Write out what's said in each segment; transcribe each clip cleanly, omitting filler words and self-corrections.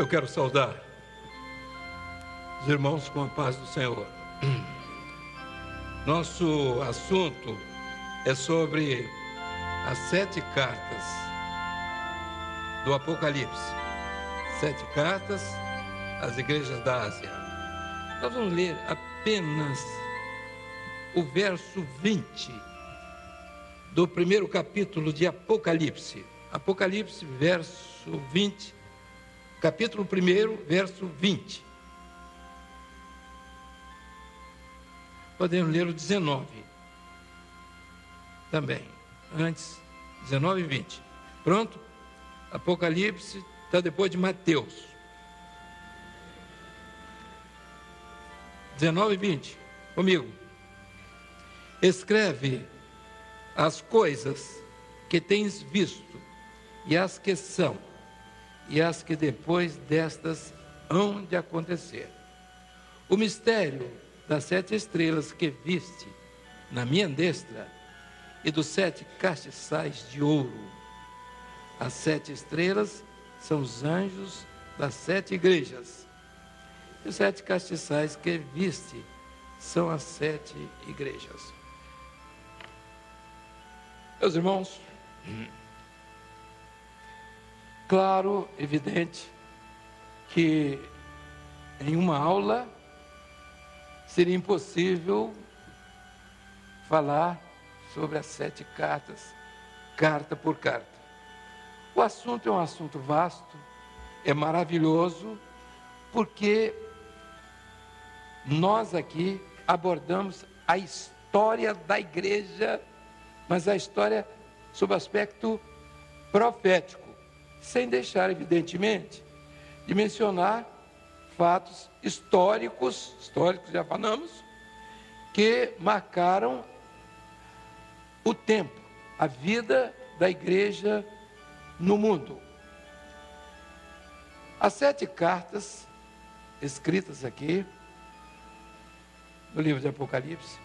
quero saudar os irmãos com a paz do Senhor. Nosso assunto é sobre as 7 cartas do Apocalipse. 7 cartas às igrejas da Ásia. Nós vamos ler apenas o verso 20 do primeiro capítulo de Apocalipse. Apocalipse, verso 20, capítulo 1, verso 20. Podemos ler o 19 também, antes, 19 e 20. Pronto? Apocalipse está depois de Mateus. 19 e 20, comigo. Escreve as coisas que tens visto, e as que são, e as que depois destas hão de acontecer. O mistério das 7 estrelas que viste na minha destra, e dos 7 castiçais de ouro. As 7 estrelas são os anjos das 7 igrejas, e os 7 castiçais que viste são as 7 igrejas. Meus irmãos, claro, evidente, que em uma aula seria impossível falar sobre as 7 cartas, carta por carta. O assunto é um assunto vasto, é maravilhoso, porque nós aqui abordamos a história da igreja, mas a história sob aspecto profético, sem deixar, evidentemente, de mencionar fatos históricos já falamos, que marcaram o tempo, a vida da igreja no mundo. As 7 cartas escritas aqui no livro de Apocalipse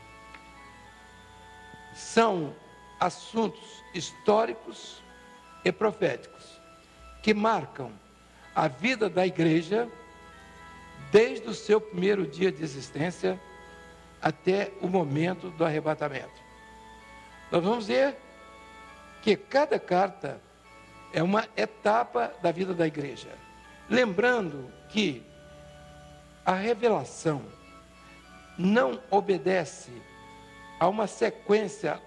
são assuntos históricos e proféticos que marcam a vida da igreja desde o seu primeiro dia de existência até o momento do arrebatamento. Nós vamos ver que cada carta é uma etapa da vida da igreja. Lembrando que a revelação não obedece a uma sequência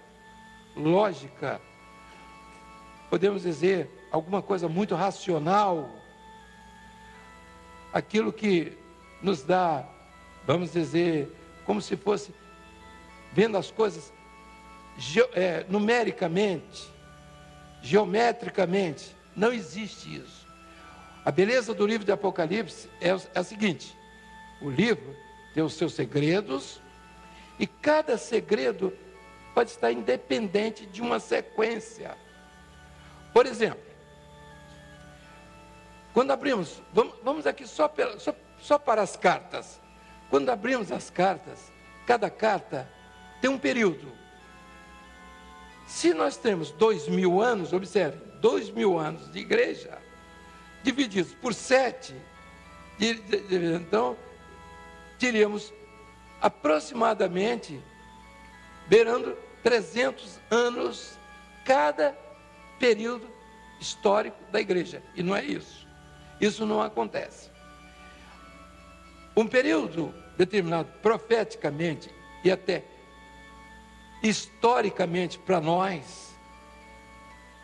lógica, podemos dizer, alguma coisa muito racional, aquilo que nos dá, vamos dizer, como se fosse vendo as coisas numericamente, geometricamente. Não existe isso. A beleza do livro de Apocalipse é a seguinte: o livro tem os seus segredos, e cada segredo pode estar independente de uma sequência. Por exemplo, quando abrimos, vamos aqui só para as cartas. Quando abrimos as cartas, cada carta tem um período. Se nós temos 2000 anos, observe, 2000 anos de igreja, divididos por 7, então, teríamos aproximadamente, beirando 300 anos cada período histórico da igreja. E não é isso. Isso não acontece. Um período determinado profeticamente e até historicamente para nós,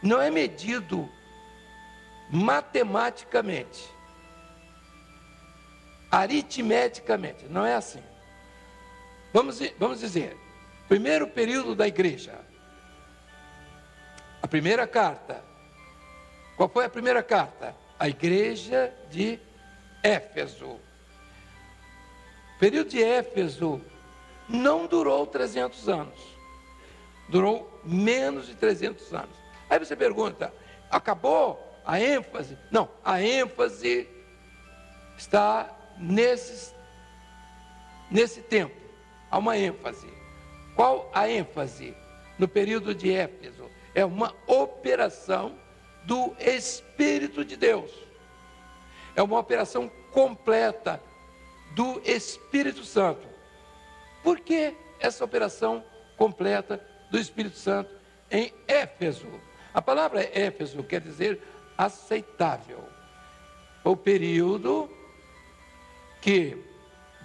não é medido matematicamente, aritmeticamente, não é assim. Vamos dizer, primeiro período da igreja, a primeira carta. Qual foi a primeira carta? A igreja de Éfeso. O período de Éfeso não durou 300 anos, durou menos de 300 anos. Aí você pergunta, acabou a ênfase? Não, a ênfase está nesse tempo. Há uma ênfase. Qual a ênfase no período de Éfeso? É uma operação do Espírito de Deus. é uma operação completa do Espírito Santo. Por que essa operação completa do Espírito Santo em Éfeso? A palavra Éfeso quer dizer aceitável. O período que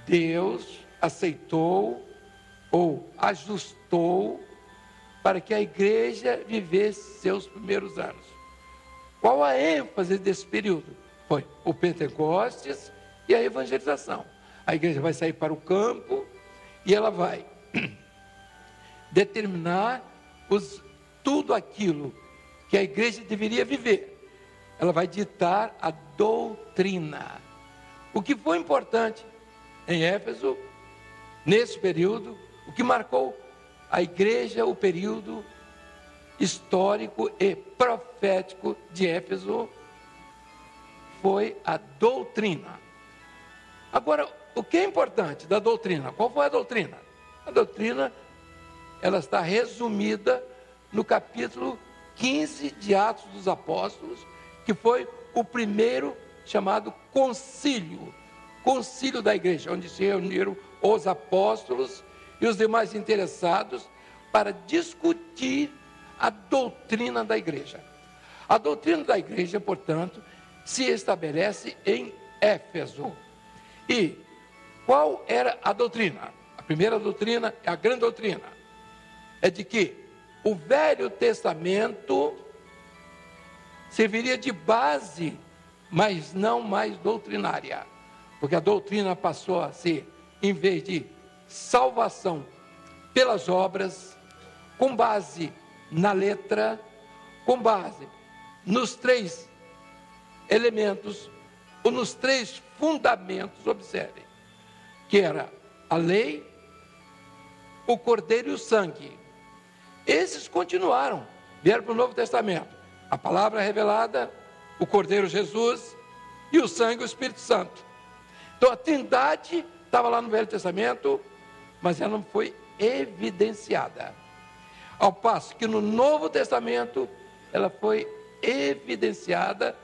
Deus aceitou ou ajustou para que a igreja vivesse seus primeiros anos. Qual a ênfase desse período? Foi o Pentecostes e a evangelização. A igreja vai sair para o campo e ela vai determinar tudo aquilo que a igreja deveria viver. Ela vai ditar a doutrina. O que foi importante em Éfeso, nesse período, o que marcou a igreja, o período histórico e profético de Éfeso, foi a doutrina. Agora, o que é importante da doutrina? Qual foi a doutrina? A doutrina, ela está resumida no capítulo 15 de Atos dos Apóstolos, que foi o primeiro chamado concílio da igreja, onde se reuniram os apóstolos e os demais interessados para discutir a doutrina da igreja. A doutrina da igreja, portanto, se estabelece em Éfeso. E qual era a doutrina? A primeira doutrina, a grande doutrina, é de que o Velho Testamento serviria de base, mas não mais doutrinária, porque a doutrina passou a ser, em vez de salvação pelas obras, com base na letra, com base nos 3 elementos, ou nos 3 fundamentos, observem, que era a lei, o cordeiro e o sangue. Esses continuaram, vieram para o Novo Testamento. A palavra revelada, o cordeiro Jesus e o sangue, o Espírito Santo. Então a trindade estava lá no Velho Testamento, mas ela não foi evidenciada. Ao passo que no Novo Testamento, ela foi evidenciada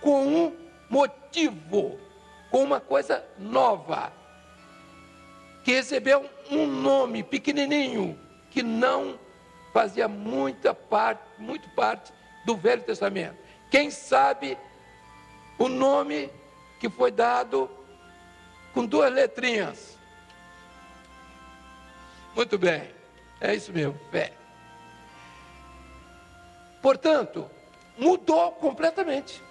com um motivo, com uma coisa nova, que recebeu um nome pequenininho, que não fazia muito parte do Velho Testamento. Quem sabe o nome que foi dado com 2 letrinhas? Muito bem, é isso mesmo, fé. Portanto, mudou completamente.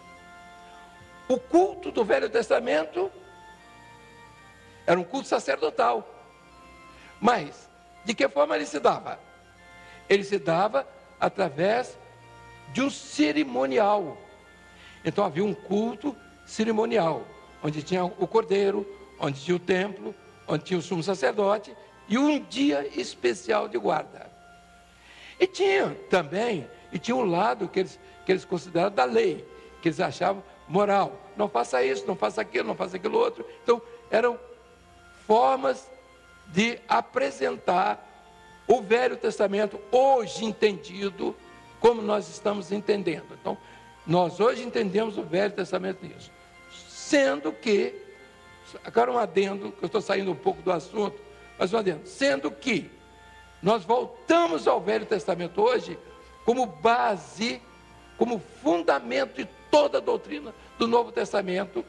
O culto do Velho Testamento era um culto sacerdotal. Mas, de que forma ele se dava? Ele se dava através de um cerimonial. Então havia um culto cerimonial, onde tinha o cordeiro, onde tinha o templo, onde tinha o sumo sacerdote e um dia especial de guarda. E tinha também, um lado que eles consideravam da lei, que eles achavam moral. Não faça isso, não faça aquilo, não faça aquilo outro. Então eram formas de apresentar o Velho Testamento hoje entendido como nós estamos entendendo. Então, nós hoje entendemos o Velho Testamento nisso. Sendo que, agora um adendo, que eu estou saindo um pouco do assunto, mas um adendo, sendo que nós voltamos ao Velho Testamento hoje como base, como fundamento de toda a doutrina do Novo Testamento,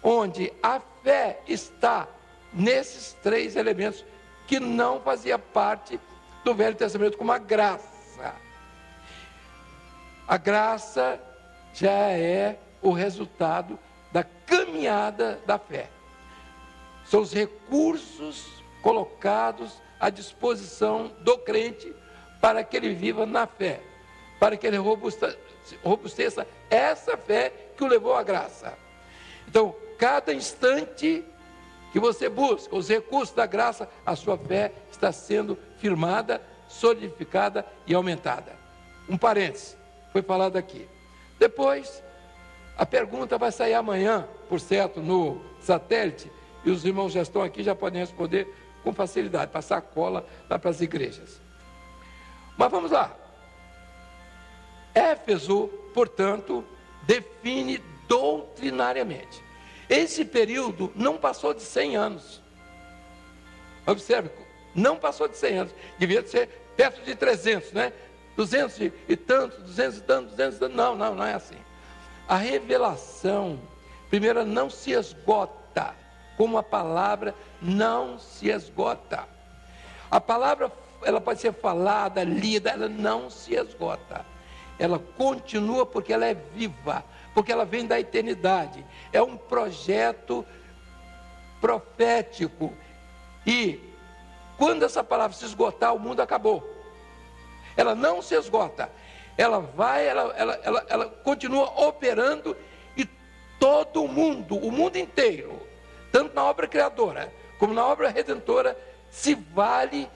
onde a fé está nesses 3 elementos que não fazia parte do Velho Testamento, como a graça. A graça já é o resultado da caminhada da fé. São os recursos colocados à disposição do crente para que ele viva na fé, para que ele robusteça essa fé que o levou à graça. Então, cada instante que você busca os recursos da graça, a sua fé está sendo firmada, solidificada e aumentada. Um parênteses, foi falado aqui. Depois, a pergunta vai sair amanhã, por certo, no satélite, e os irmãos já estão aqui, já podem responder com facilidade, passar cola lá para as igrejas. Mas vamos lá. Éfeso, portanto, define doutrinariamente. Esse período não passou de 100 anos. Observe, não passou de 100 anos. Devia ser perto de 300, né? 200 e tantos, 200 e tantos, 200 e tantos. Não é assim. A revelação, primeiro, não se esgota, como a palavra não se esgota. A palavra, ela pode ser falada, lida, ela não se esgota. Ela continua porque ela é viva, porque ela vem da eternidade. É um projeto profético. E quando essa palavra se esgotar, o mundo acabou. Ela não se esgota. Ela continua operando e todo mundo, o mundo inteiro, tanto na obra criadora como na obra redentora, se vale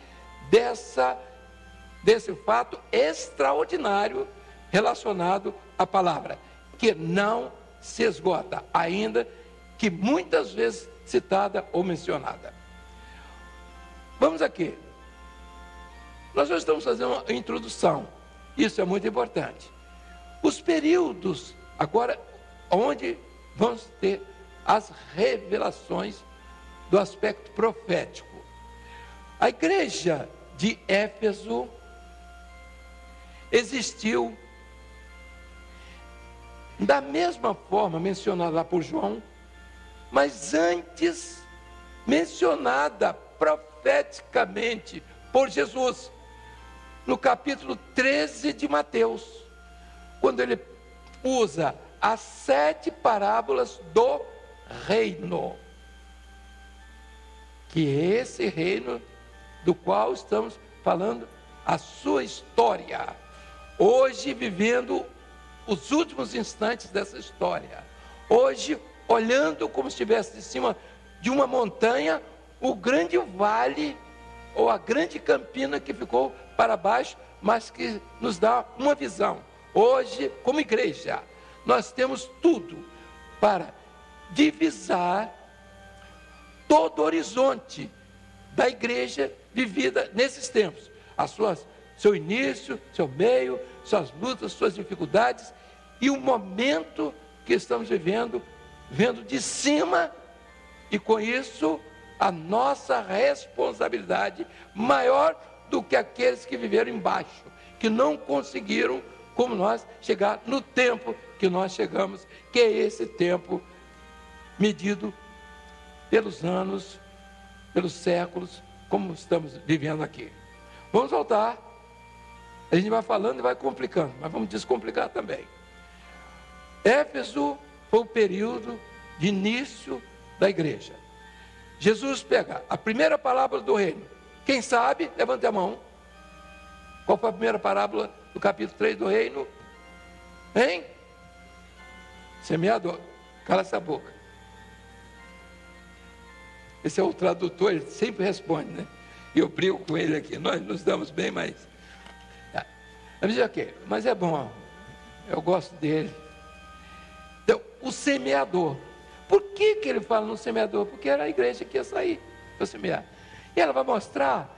desse fato extraordinário relacionado à palavra, que não se esgota, ainda que muitas vezes citada ou mencionada. Vamos aqui. Nós já estamos fazendo uma introdução. Isso é muito importante. Os períodos, agora, onde vamos ter as revelações do aspecto profético. A igreja de Éfeso existiu da mesma forma mencionada lá por João, mas antes mencionada profeticamente por Jesus, no capítulo 13 de Mateus, quando ele usa as 7 parábolas do reino, que é esse reino do qual estamos falando, a sua história, hoje vivendo os últimos instantes dessa história, hoje olhando como se estivesse de cima de uma montanha, o grande vale, ou a grande campina que ficou para baixo, mas que nos dá uma visão. Hoje, como igreja, nós temos tudo para divisar todo o horizonte da igreja vivida nesses tempos. Seu início, seu meio, suas lutas, suas dificuldades e o momento que estamos vivendo, vendo de cima, e com isso a nossa responsabilidade maior do que aqueles que viveram embaixo, que não conseguiram, como nós, chegar no tempo que nós chegamos, que é esse tempo medido pelos anos, pelos séculos, como estamos vivendo aqui. Vamos voltar, a gente vai falando e vai complicando, mas vamos descomplicar também. Éfeso foi o período de início da igreja. Jesus pega a primeira parábola do reino. Quem sabe, levante a mão. Qual foi a primeira parábola do capítulo 3 do reino? Hein? Semeador. Cala essa boca. Esse é o tradutor, ele sempre responde, né? E eu brigo com ele aqui. Nós nos damos bem, mas... Mas é bom, eu gosto dele. Então, o semeador. Por que ele fala no semeador? Porque era a igreja que ia sair para semear. E ela vai mostrar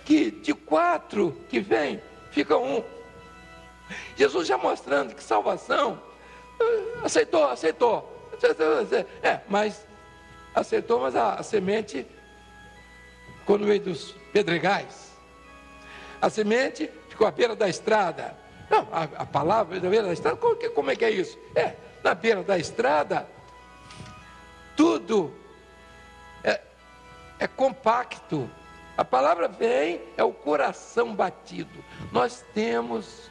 que de 4 que vem, fica 1. Jesus já mostrando que salvação, aceitou. Mas aceitou, mas a semente ficou no meio dos pedregais. A semente ficou à beira da estrada. Não, a palavra da beira da estrada, como é que é isso? Na beira da estrada, tudo é compacto. A palavra vem, é o coração batido. Nós temos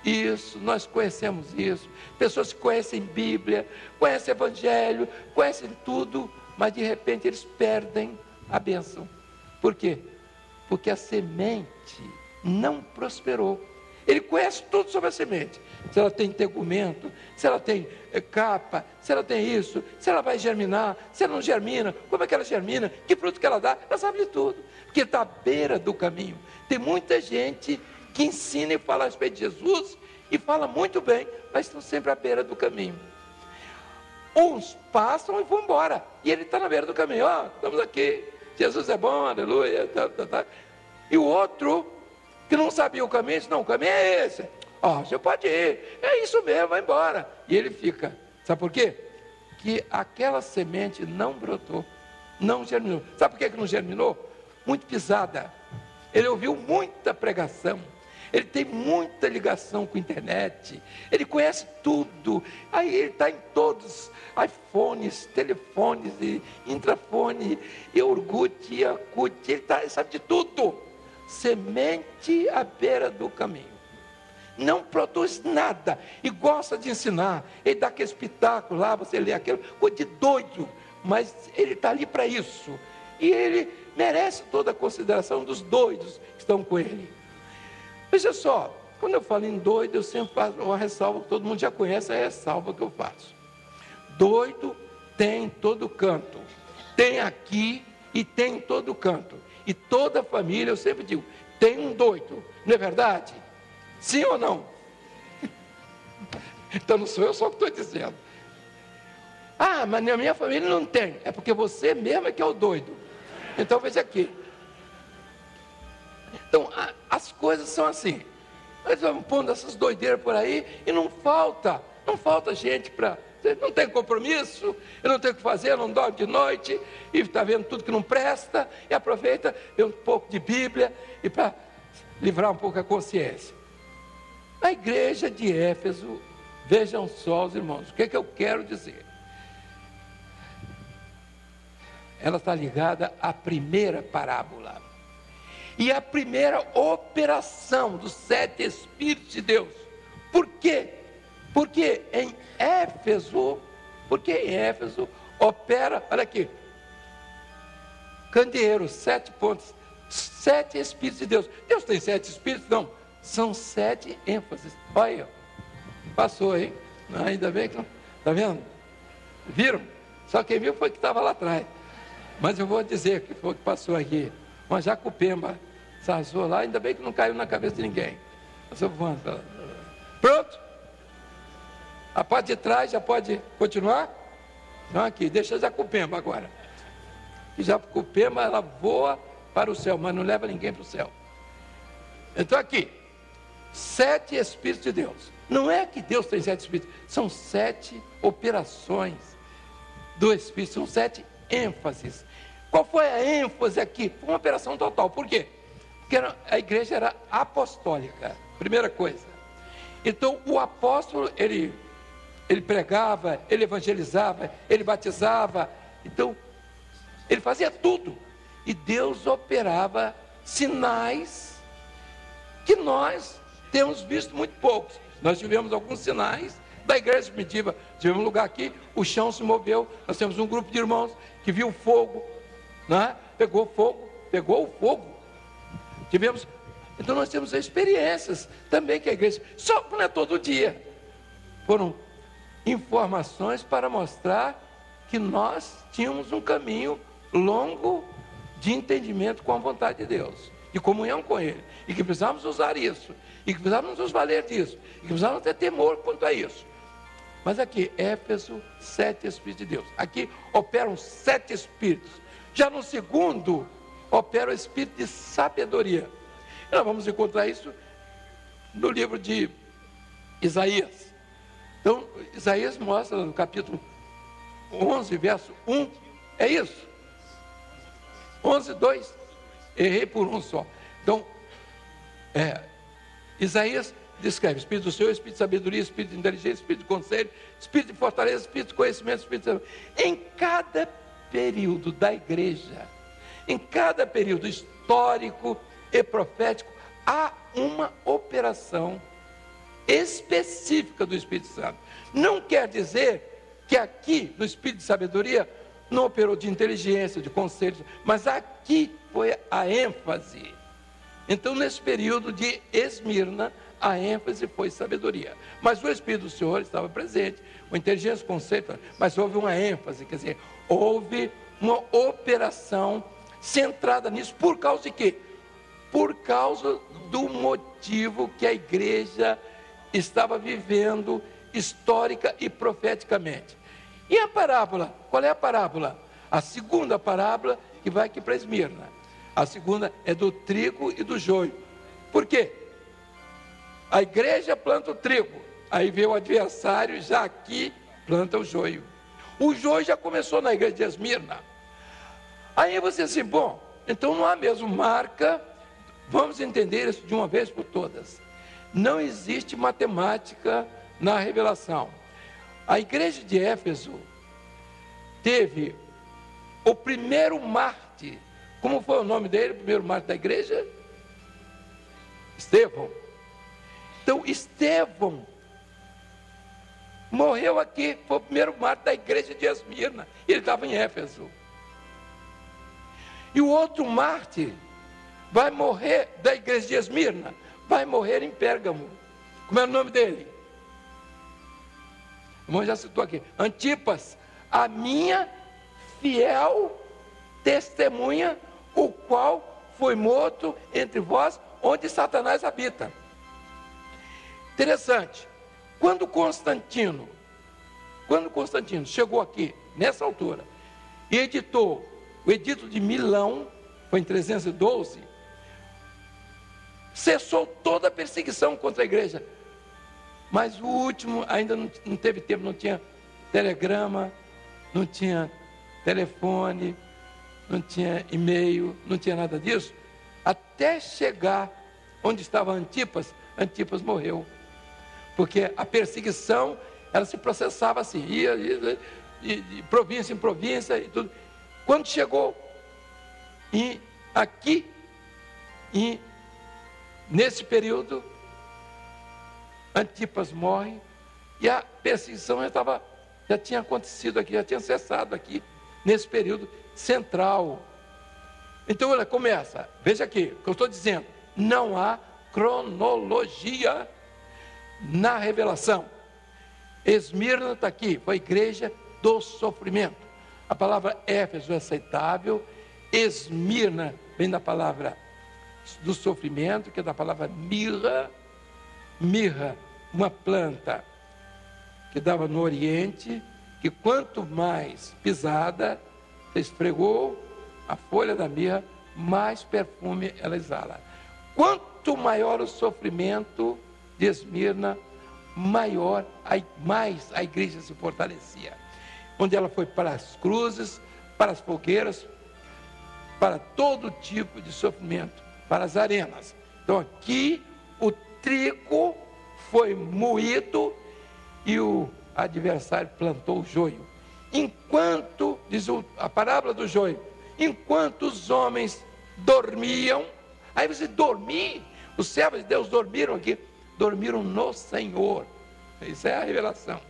isso, nós conhecemos isso. Pessoas que conhecem Bíblia, conhecem Evangelho, conhecem tudo, mas de repente eles perdem a bênção. Por quê? Porque a semente não prosperou. Ele conhece tudo sobre a semente. Se ela tem tegumento, se ela tem capa, se ela tem isso, se ela vai germinar, se ela não germina, como é que ela germina, que fruto que ela dá, ela sabe de tudo. Porque está à beira do caminho. Tem muita gente que ensina e fala a respeito de Jesus, e fala muito bem, mas estão sempre à beira do caminho. Uns passam e vão embora, e ele está na beira do caminho. Estamos aqui, Jesus é bom, aleluia, E o outro, que não sabia o caminho, disse, não, o caminho é esse. Você pode ir, é isso mesmo, vai embora. E ele fica Sabe por quê? Que aquela semente não brotou, não germinou. Sabe por que não germinou? Muito pisada. Ele ouviu muita pregação, ele tem muita ligação com a internet, ele conhece tudo, aí ele está em todos, iPhones, telefones, e intrafone, e Orkut, e Yakut, ele sabe de tudo. Semente à beira do caminho, não produz nada, e gosta de ensinar, ele dá aquele espetáculo lá, você lê aquilo, coisa de doido, mas ele está ali para isso, e ele merece toda a consideração dos doidos que estão com ele. Veja só, quando eu falo em doido, eu sempre faço uma ressalva, que todo mundo já conhece a ressalva que eu faço. Doido tem em todo canto, tem aqui e tem em todo canto, e toda família, eu sempre digo, tem um doido, não é verdade? Sim ou não? Então não sou eu só que estou dizendo. Ah, mas na minha família não tem, é porque você mesmo é que é o doido. Então veja aqui. Então as coisas são assim. Nós vamos pondo essas doideiras por aí e não falta gente para. Não tem compromisso, eu não tenho o que fazer, eu não dorme de noite, e está vendo tudo que não presta, e aproveita, vê um pouco de Bíblia, e para livrar um pouco a consciência. A igreja de Éfeso, vejam só os irmãos, o que é que eu quero dizer? Ela está ligada à primeira parábola e à primeira operação dos 7 Espíritos de Deus. Por quê? Porque em Éfeso opera, olha aqui, candeeiro, 7 pontos, 7 Espíritos de Deus. Deus tem 7 Espíritos? Não, são 7 ênfases. Olha aí, passou aí, ainda bem que não, está vendo? Viram? Só quem viu foi que estava lá atrás. Mas eu vou dizer que foi que passou aqui. Uma jacupemba sazou lá, ainda bem que não caiu na cabeça de ninguém. Passou voando. Pronto? A parte de trás já pode continuar? Então aqui, deixa a jacupemba agora. A jacupemba, ela voa para o céu, mas não leva ninguém para o céu. Então aqui, 7 Espíritos de Deus. Não é que Deus tem 7 Espíritos, são 7 operações do Espírito, são 7 ênfases. Qual foi a ênfase aqui? Foi uma operação total. Por quê? Porque a igreja era apostólica, primeira coisa. Então o apóstolo, ele pregava, ele evangelizava, ele batizava, então ele fazia tudo. E Deus operava sinais que nós temos visto muito poucos. Nós tivemos alguns sinais da igreja primitiva. Tivemos um lugar aqui, o chão se moveu, nós temos um grupo de irmãos que viu fogo, né? Pegou o fogo. Então nós temos experiências também que a igreja, só que não é todo dia. Foram informações para mostrar que nós tínhamos um caminho longo de entendimento com a vontade de Deus, de comunhão com Ele, e que precisávamos usar isso, e que precisávamos nos valer disso, e que precisávamos ter temor quanto a isso. Mas aqui, Éfeso, 7 Espíritos de Deus. Aqui operam 7 Espíritos. Já no segundo, opera o Espírito de sabedoria. E nós vamos encontrar isso no livro de Isaías. Então, Isaías mostra no capítulo 11, verso 1, é isso? 11, 2, errei por um só. Então, Isaías descreve Espírito do Senhor, Espírito de sabedoria, Espírito de inteligência, Espírito de conselho, Espírito de fortaleza, Espírito de conhecimento, Espírito de sabedoria. Em cada período da igreja, em cada período histórico e profético, há uma operação específica do Espírito Santo. Não quer dizer que aqui, no Espírito de sabedoria, não operou de inteligência, de conselho, mas aqui foi a ênfase. Então, nesse período de Esmirna, a ênfase foi sabedoria. Mas o Espírito do Senhor estava presente, com inteligência, conceito, mas houve uma ênfase, quer dizer, houve uma operação centrada nisso. Por causa de quê? Por causa do motivo que a igreja estava vivendo histórica e profeticamente. E a parábola? Qual é a parábola? A segunda parábola que vai aqui para Esmirna. A segunda é do trigo e do joio. Por quê? A igreja planta o trigo, aí vê o adversário já aqui planta o joio. O joio já começou na igreja de Esmirna. Aí você assim, bom, então não há mesmo marca. Vamos entender isso de uma vez por todas. Não existe matemática na revelação. A igreja de Éfeso teve o primeiro mártir. Como foi o nome dele, o primeiro mártir da igreja? Estevão. Então, Estevão morreu aqui, foi o primeiro mártir da igreja de Esmirna. Ele estava em Éfeso. E o outro mártir vai morrer da igreja de Esmirna, vai morrer em Pérgamo. Como é o nome dele? O irmão já citou aqui. Antipas, a minha fiel testemunha, o qual foi morto entre vós, onde Satanás habita. Interessante. Quando Constantino chegou aqui, nessa altura, e editou o Edito de Milão, foi em 312, cessou toda a perseguição contra a igreja. Mas o último ainda não teve tempo, não tinha telegrama, não tinha telefone, não tinha e-mail, não tinha nada disso. Até chegar onde estava Antipas, Antipas morreu. Porque a perseguição, ela se processava assim, ia de província em província e tudo. Quando chegou aqui, nesse período, Antipas morre e a perseguição já tinha acontecido aqui, já tinha cessado aqui, nesse período central. Então ela começa, veja aqui, o que eu estou dizendo, não há cronologia na revelação. Esmirna está aqui, foi a igreja do sofrimento. A palavra Éfeso é aceitável, Esmirna vem da palavra do sofrimento, que é da palavra mirra. Mirra, uma planta que dava no Oriente, que quanto mais pisada, você esfregou a folha da mirra, mais perfume ela exala. Quanto maior o sofrimento de Esmirna, mais a igreja se fortalecia. Onde ela foi para as cruzes, para as fogueiras, para todo tipo de sofrimento, para as arenas. Então aqui o trigo foi moído e o adversário plantou o joio. Enquanto, diz a parábola do joio, enquanto os homens dormiam, aí você dormir, os servos de Deus dormiram aqui, dormiram no Senhor. Isso é a revelação.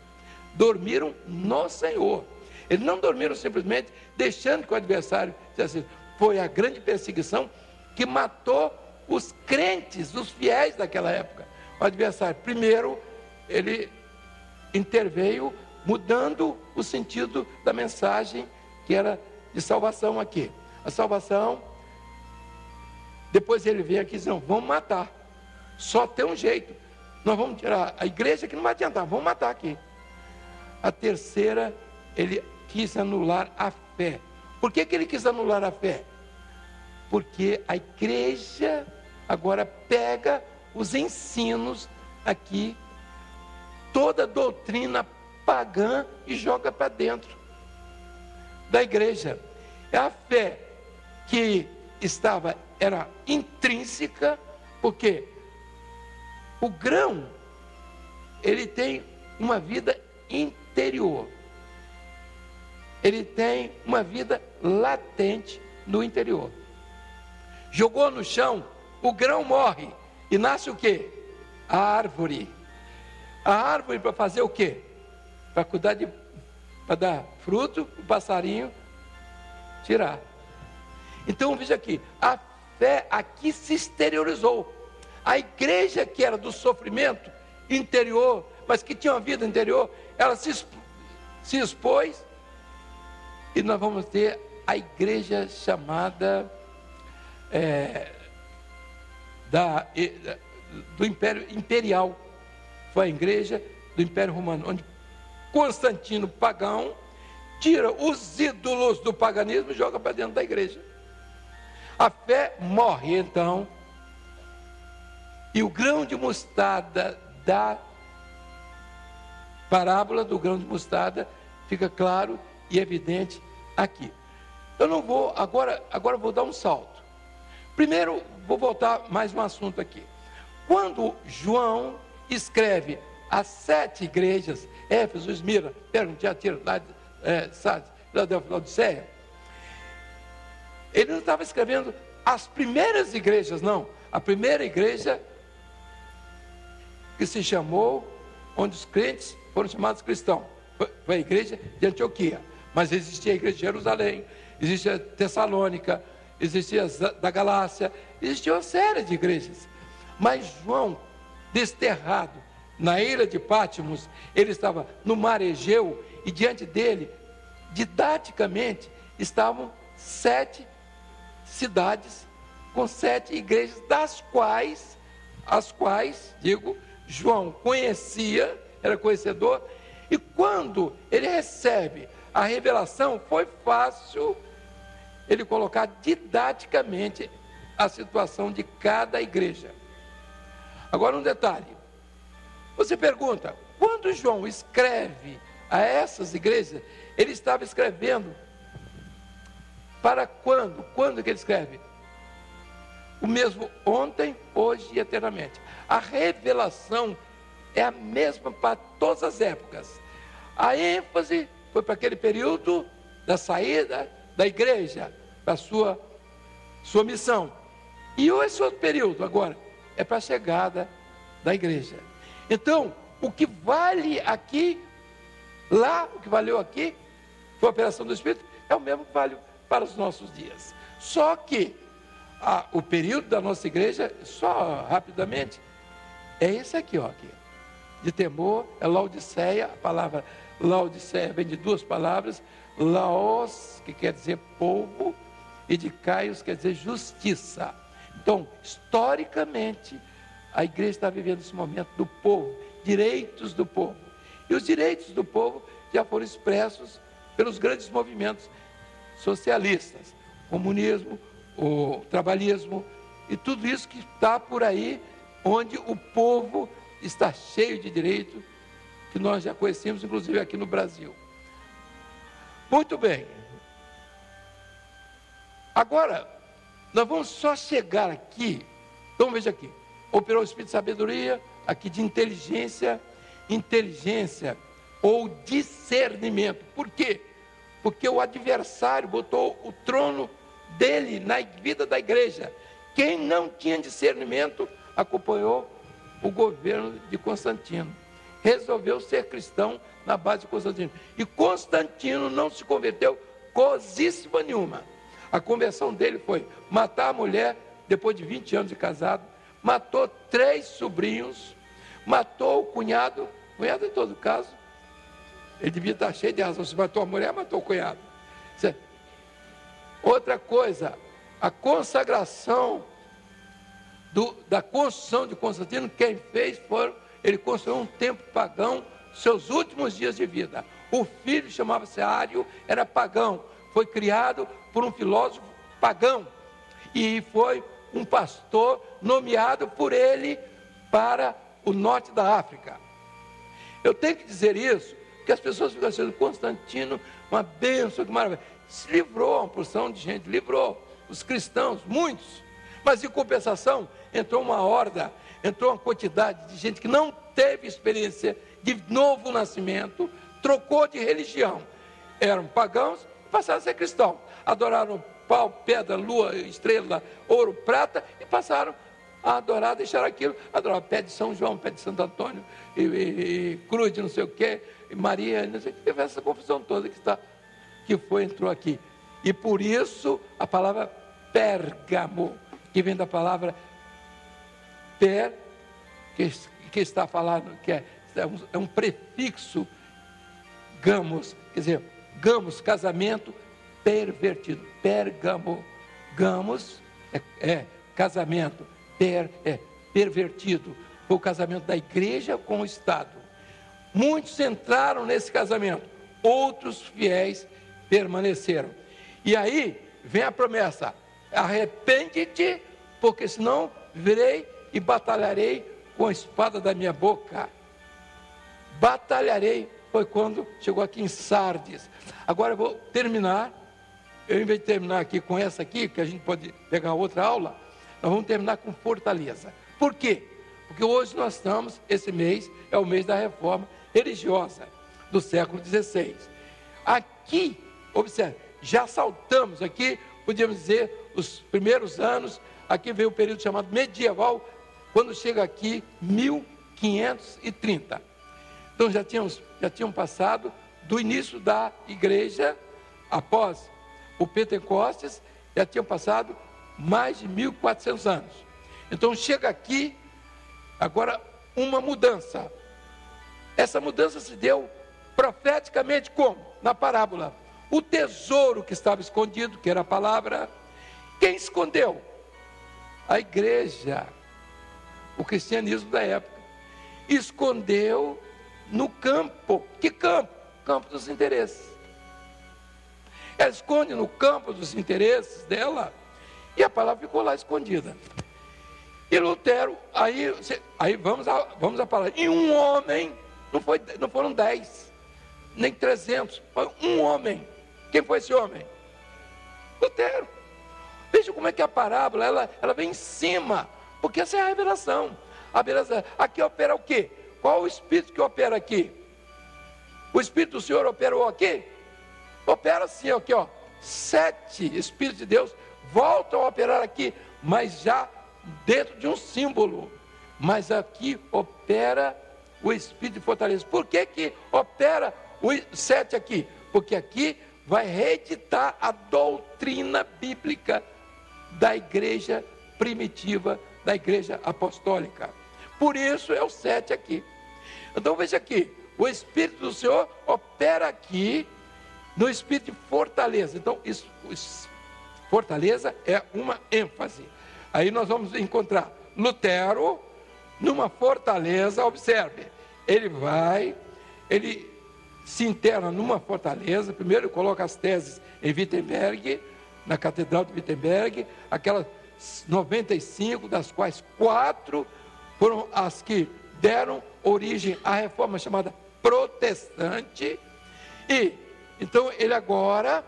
Dormiram no Senhor. Eles não dormiram simplesmente deixando que o adversário dissesse, foi a grande perseguição que matou os crentes, os fiéis daquela época. O adversário, primeiro, ele interveio mudando o sentido da mensagem que era de salvação aqui. A salvação, depois ele vem aqui e diz, não, vamos matar. Só tem um jeito. Nós vamos tirar a igreja que não vai adiantar, vamos matar aqui. A terceira, ele quis anular a fé. Por que ele quis anular a fé? Porque a igreja agora pega os ensinos aqui, toda a doutrina pagã e joga para dentro da igreja. É a fé que era intrínseca, porque o grão, ele tem uma vida interior. Ele tem uma vida latente no interior. Jogou no chão, o grão morre. E nasce o quê? A árvore. A árvore para fazer o quê? Para cuidar para dar fruto, o passarinho tirar. Então veja aqui, a fé aqui se exteriorizou. A igreja que era do sofrimento interior, mas que tinha uma vida interior, ela se expôs, e nós vamos ter a igreja chamada do Império Imperial. Foi a igreja do Império Romano, onde Constantino pagão tira os ídolos do paganismo e joga para dentro da igreja. A fé morre então, e o grão de mostarda parábola do grão de mostarda fica claro e evidente aqui. Eu não vou, agora vou dar um salto. Primeiro, vou voltar mais um assunto aqui. Quando João escreve as 7 igrejas, Éfeso, Esmirna, Pérgamo, Tiatira, Sardes, Filadélfia, Laodiceia, ele não estava escrevendo as primeiras igrejas, não. A primeira igreja que se chamou, onde os crentes foram chamados cristãos, foi a igreja de Antioquia. Mas existia a igreja de Jerusalém, existia a Tessalônica, existia a da Galácia, existia uma série de igrejas. Mas João, desterrado na ilha de Pátimos, ele estava no mar Egeu, e diante dele, didaticamente, estavam 7 cidades com 7 igrejas, as quais, João conhecia, era conhecedor, e quando ele recebe a revelação, foi fácil ele colocar didaticamente a situação de cada igreja. Agora um detalhe, você pergunta, quando João escreve a essas igrejas, ele estava escrevendo para quando? Quando que ele escreve? O mesmo ontem, hoje e eternamente. A revelação é a mesma para todas as épocas. A ênfase foi para aquele período da saída da igreja, para a sua missão. E esse outro período agora é para a chegada da igreja. Então, o que vale aqui, lá, o que valeu aqui, foi a operação do Espírito, é o mesmo que vale para os nossos dias. Só que o período da nossa igreja, só rapidamente, é esse aqui, ó, aqui. De temor, é Laodiceia. A palavra Laodiceia vem de 2 palavras, Laos, que quer dizer povo, e de Caios, quer dizer justiça. Então, historicamente, a igreja está vivendo esse momento do povo, direitos do povo. E os direitos do povo já foram expressos pelos grandes movimentos socialistas, comunismo, o trabalhismo, e tudo isso que está por aí, onde o povo está cheio de direito, que nós já conhecemos, inclusive aqui no Brasil. Muito bem. Agora, nós vamos só chegar aqui, então veja aqui, operou o Espírito de sabedoria, aqui de inteligência ou discernimento. Por quê? Porque o adversário botou o trono dele na vida da igreja. Quem não tinha discernimento acompanhou o governo de Constantino. Resolveu ser cristão na base de Constantino. E Constantino não se converteu cosíssima nenhuma. A conversão dele foi matar a mulher depois de 20 anos de casado, matou 3 sobrinhos, matou o cunhado em todo caso, ele devia estar cheio de razão. Se matou a mulher, matou o cunhado. Outra coisa, a consagração da construção de Constantino, quem fez ele construiu um templo pagão, seus últimos dias de vida. O filho chamava-se Ário, era pagão, foi criado por um filósofo pagão, e foi um pastor nomeado por ele para o norte da África. Eu tenho que dizer isso, porque as pessoas ficam achando Constantino uma bênção, que maravilha. Se livrou uma porção de gente, livrou os cristãos, muitos, mas em compensação entrou uma horda, entrou uma quantidade de gente que não teve experiência de novo nascimento, trocou de religião, eram pagãos e passaram a ser cristãos, adoraram pau, pedra, lua, estrela, ouro, prata, e passaram a adorar, deixaram aquilo, adorar pé de São João, pé de Santo Antônio, e cruz de não sei o que, e Maria, não sei o que, teve essa confusão toda entrou aqui. E por isso a palavra Pérgamo, que vem da palavra per, que está falando, que é um prefixo, gamos, quer dizer, gamos, casamento pervertido. Pérgamo, gamos é casamento, pervertido. Foi o casamento da igreja com o Estado. Muitos entraram nesse casamento, outros fiéis permaneceram. E aí vem a promessa: arrepende-te, porque senão virei e batalharei com a espada da minha boca. batalharei, foi quando chegou aqui em Sardes. Agora eu vou terminar, eu, em vez de terminar aqui com essa aqui, que a gente pode pegar outra aula, nós vamos terminar com Fortaleza. Por quê? Porque hoje nós estamos, esse mês é o mês da reforma religiosa do século XVI. Aqui, observe, já saltamos aqui, podíamos dizer, os primeiros anos, aqui veio o período chamado medieval, quando chega aqui 1530. Então já tinham passado do início da igreja, após o Pentecostes, já tinham passado mais de 1400 anos. Então chega aqui, agora, uma mudança. Essa mudança se deu profeticamente como? Na parábola. O tesouro que estava escondido, que era a palavra, quem escondeu? A igreja, o cristianismo da época. Escondeu no campo. Que campo? Campo dos interesses. Ela esconde no campo dos interesses dela, e a palavra ficou lá escondida. E Lutero, aí vamos à palavra. E um homem, não foram 10, nem 300, foi um homem. Quem foi esse homem? Lutero. Veja como é que a parábola, ela vem em cima, porque essa é a revelação. Aqui opera o quê? Qual o Espírito que opera aqui? O Espírito do Senhor operou aqui? Opera assim, aqui, ó. 7 Espíritos de Deus voltam a operar aqui, mas já dentro de um símbolo. Mas aqui opera o Espírito de Fortaleza. Por que que opera o 7 aqui? Porque aqui vai reeditar a doutrina bíblica da igreja primitiva, da igreja apostólica. Por isso é o 7 aqui. Então veja aqui, o Espírito do Senhor opera aqui no Espírito de Fortaleza. Então isso, Fortaleza é uma ênfase. Aí nós vamos encontrar Lutero numa fortaleza. Observe, ele se interna numa fortaleza. Primeiro ele coloca as teses em Wittenberg, na Catedral de Wittenberg, aquelas 95, das quais 4 foram as que deram origem à reforma chamada protestante. E então ele agora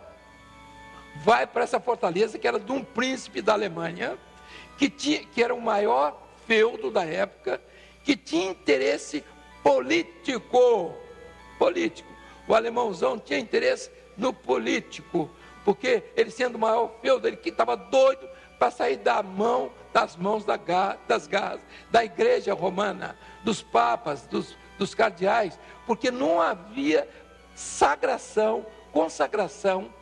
vai para essa fortaleza que era de um príncipe da Alemanha, que era o maior feudo da época, que tinha interesse político. O alemãozão tinha interesse no político, porque ele, sendo o maior feudo, ele que estava doido para sair das mãos das garras da igreja romana, dos papas, dos cardeais, porque não havia consagração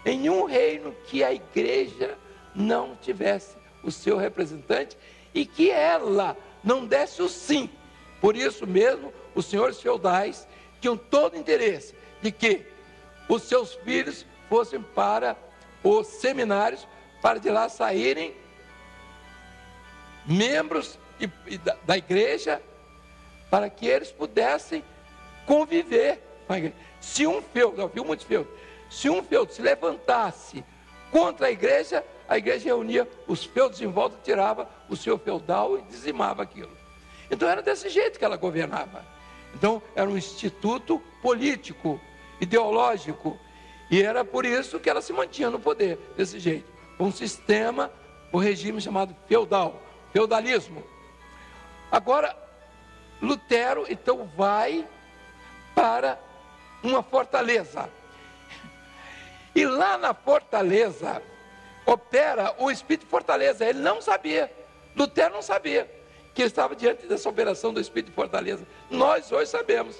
em nenhum reino que a igreja não tivesse o seu representante e que ela não desse o sim. Por isso mesmo, os senhores feudais tinham todo interesse de que os seus filhos fossem para os seminários, para de lá saírem membros da igreja, para que eles pudessem conviver com a igreja. Se um feudo, eu vi muitos feudos, se um feudo se levantasse contra a igreja reunia os feudos em volta, tirava o seu feudal e dizimava aquilo. Então era desse jeito que ela governava. Então era um instituto político, ideológico, e era por isso que ela se mantinha no poder, desse jeito. Um sistema, um regime chamado feudalismo. Agora, Lutero então vai para uma fortaleza. E lá na fortaleza opera o Espírito de Fortaleza. Ele não sabia, Lutero não sabia que ele estava diante dessa operação do Espírito de Fortaleza. Nós hoje sabemos,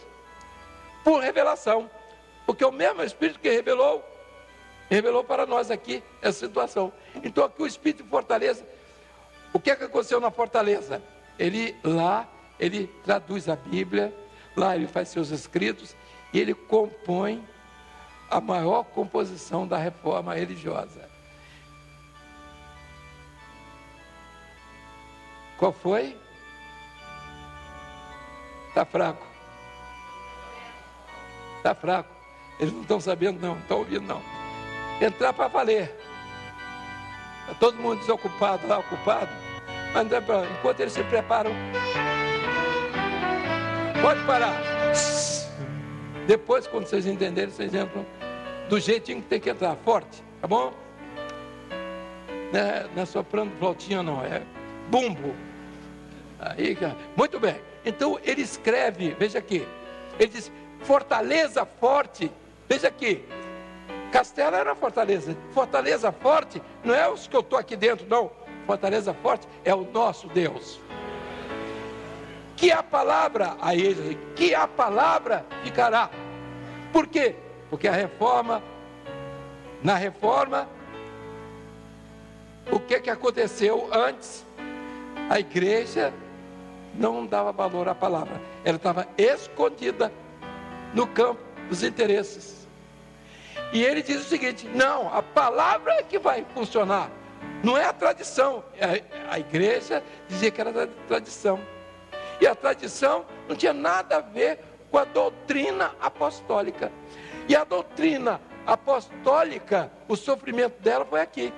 por revelação, porque o mesmo Espírito que revelou para nós aqui essa situação. Então aqui o Espírito de Fortaleza, o que é que aconteceu na fortaleza? Ele traduz a Bíblia, lá ele faz seus escritos, e ele compõe a maior composição da reforma religiosa. Qual foi? Está fraco. Está fraco. Eles não estão sabendo não estão ouvindo não. Entrar para valer. Está todo mundo desocupado lá, ocupado. Mas enquanto eles se preparam, pode parar. Depois, quando vocês entenderem, vocês entram do jeitinho que tem que entrar, forte, tá bom? Não é soprando flautinha, não, é bumbo. Aí, muito bem. Então ele escreve, veja aqui, ele diz: fortaleza forte. Veja aqui, Castelo era fortaleza. Fortaleza forte não é os que eu estou aqui dentro, não. Fortaleza forte é o nosso Deus. Que a palavra, aí ele diz, que a palavra ficará. Por quê? Porque na reforma, o que aconteceu antes? A igreja não dava valor à palavra. Ela estava escondida no campo dos interesses. E ele diz o seguinte: não, a palavra é que vai funcionar, não é a tradição. A igreja dizia que era tradição, e a tradição não tinha nada a ver com a doutrina apostólica. E a doutrina apostólica, o sofrimento dela foi aqui.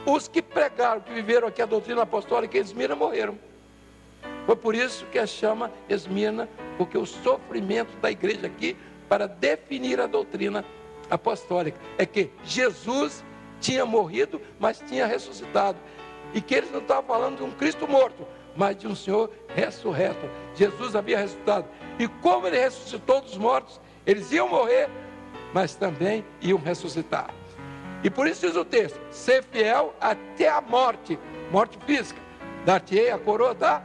Os que pregaram, que viveram aqui a doutrina apostólica em Esmirna, morreram. Foi por isso que a chama Esmirna, porque o sofrimento da igreja aqui, para definir a doutrina apostólica, é que Jesus tinha morrido, mas tinha ressuscitado. E que eles não estavam falando de um Cristo morto, mas de um Senhor ressurreto. Jesus havia ressuscitado. E como ele ressuscitou dos mortos, eles iam morrer, mas também iam ressuscitar. E por isso diz o texto: ser fiel até a morte, morte física, dar-te-ei a coroa da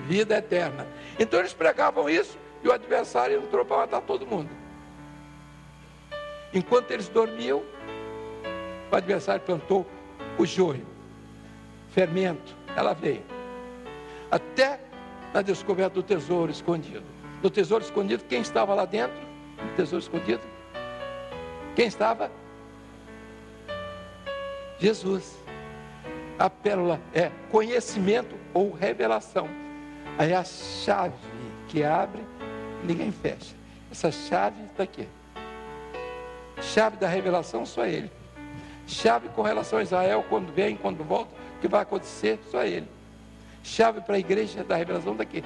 vida eterna. Então eles pregavam isso, e o adversário entrou para matar todo mundo. Enquanto eles dormiam, o adversário plantou o joio, fermento, ela veio, até na descoberta do tesouro escondido. Do tesouro escondido, quem estava lá dentro? Do tesouro escondido, quem estava? Jesus. A pérola é conhecimento ou revelação. Aí a chave que abre, ninguém fecha. Essa chave está aqui. Chave da revelação, só ele. Chave com relação a Israel, quando vem, quando volta, o que vai acontecer, só ele. Chave para a igreja da revelação está aqui.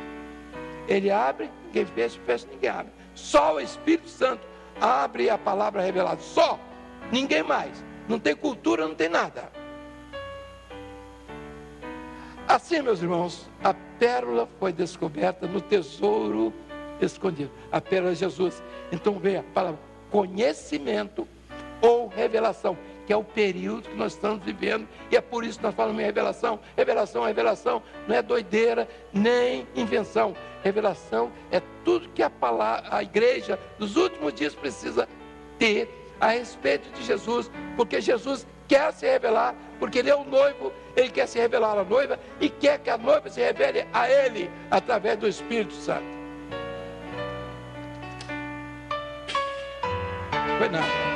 Ele abre, ninguém fecha, fecha, ninguém abre. Só o Espírito Santo abre a palavra revelada. Só, ninguém mais. Não tem cultura, não tem nada. Assim, meus irmãos, a pérola foi descoberta no tesouro escondido. A pérola é Jesus. Então vem a palavra conhecimento ou revelação, que é o período que nós estamos vivendo. E é por isso que nós falamos em revelação. Revelação, revelação, não é doideira, nem invenção. Revelação é tudo que a igreja dos últimos dias precisa ter a respeito de Jesus, porque Jesus quer se revelar, porque ele é o noivo, ele quer se revelar à noiva e quer que a noiva se revele a ele através do Espírito Santo. Foi nada.